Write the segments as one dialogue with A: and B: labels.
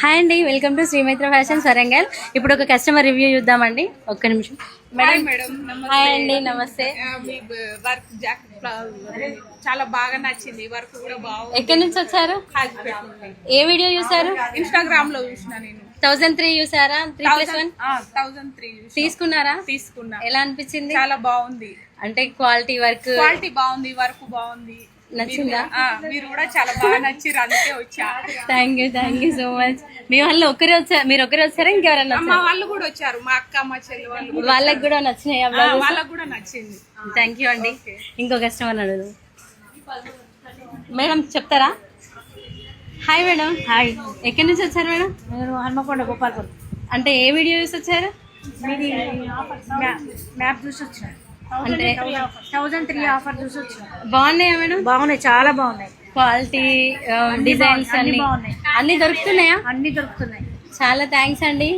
A: Hi అండి, welcome to శ్రీమైత్ర fashions Warangal. ఇప్పుడు ఒక కస్టమర్ రివ్యూ చూద్దామండి. ఒక్క నిమిషం. మేడం హాయ్ అండి, నమస్తే.
B: మీ వర్క్ జాకెట్ చాలా బాగా నచ్చింది. వర్క్ కూడా బాగుంది.
A: ఎక్కడి నుంచి వచ్చారు? ఏ వీడియో చూసారు?
B: ఇన్స్టాగ్రామ్ లో చూసిన నేను.
A: 1003 చూసారా? 3+1
B: 1003
A: తీసుకున్నారా?
B: తీసుకున్నా.
A: ఎలా అనిపించింది?
B: చాలా బాగుంది.
A: అంటే క్వాలిటీ
B: బాగుంది, వర్క్ బాగుంది.
A: నచ్చిందా?
B: మీరు కూడా చాలా బాగా నచ్చిర్రు, అందుకే వచ్చా.
A: Thank you so much. మీ వాళ్ళు ఒక్కరే వచ్చారు? మీరు ఒక్కరే వచ్చారా ఇంకెవరన్నా?
B: మా వాళ్ళు కూడా వచ్చారు, మా అక్క మా చెల్లి వాళ్ళు.
A: వాళ్ళకి కూడా నచ్చినాయి?
B: వాళ్ళకి కూడా నచ్చింది.
A: థ్యాంక్ యూ అండి. ఇంకో కస్టమర్ అడుగు. మేడం చెప్తారా? Hi madam.
C: హాయ్,
A: ఎక్కడి నుంచి వచ్చారు మేడం?
C: నేను హన్మకొండ గోపాల్పూర్.
A: అంటే ఏ వీడియో చూసి వచ్చారు?
C: మీది మ్యాప్ చూసి వచ్చిన.
A: అంటే
C: 1003 ఆఫర్ చూసి వచ్చిన.
A: బాగున్నాయా మేడం?
C: బాగున్నాయి, చాలా బాగున్నాయి.
A: క్వాలిటీ, డిజైన్స్
C: అన్ని
A: అన్ని
C: బాగున్నాయి.
A: అన్ని దొరుకుతున్నాయా?
C: అన్ని దొరుకుతున్నాయి.
A: చాలా థ్యాంక్స్ అండి.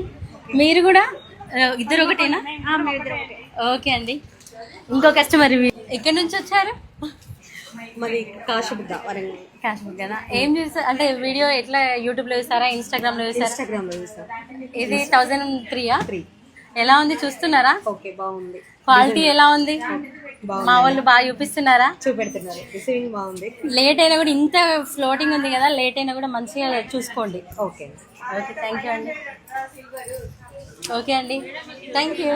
A: మీరు కూడా ఇద్దరు ఒకటేనా?
C: మీ ఇద్దరు ఒకటే.
A: ఓకే అండి. ఇంకో కస్టమర్ ఎక్కడి నుంచి వచ్చారు?
D: మరి కాశీబుద్ధ వరంగల్.
A: కాశ్మీర్ కదా. ఏం చూసారు? అంటే వీడియో ఎట్లా యూట్యూబ్ లో చూసారా, ఇన్స్టాగ్రామ్ లో చూసారా?
D: ఇన్స్టాగ్రామ్ లో చూసా.
A: ఇది 1003 ఎలా ఉంది చూస్తున్నారా?
D: ఓకే, బాగుంది.
A: క్వాలిటీ ఎలా ఉంది? మా వాళ్ళు బాగా చూపిస్తున్నారా?
D: చూపెడుతున్నారు, రిసీవింగ్ బాగుంది.
A: లేట్ అయినా కూడా, ఇంత ఫ్లోటింగ్ ఉంది కదా, లేట్ అయినా కూడా మంచిగా చూసుకోండి.
D: ఓకే
A: ఓకే, థ్యాంక్ యూ అండి. ఓకే అండి, థ్యాంక్ యూ.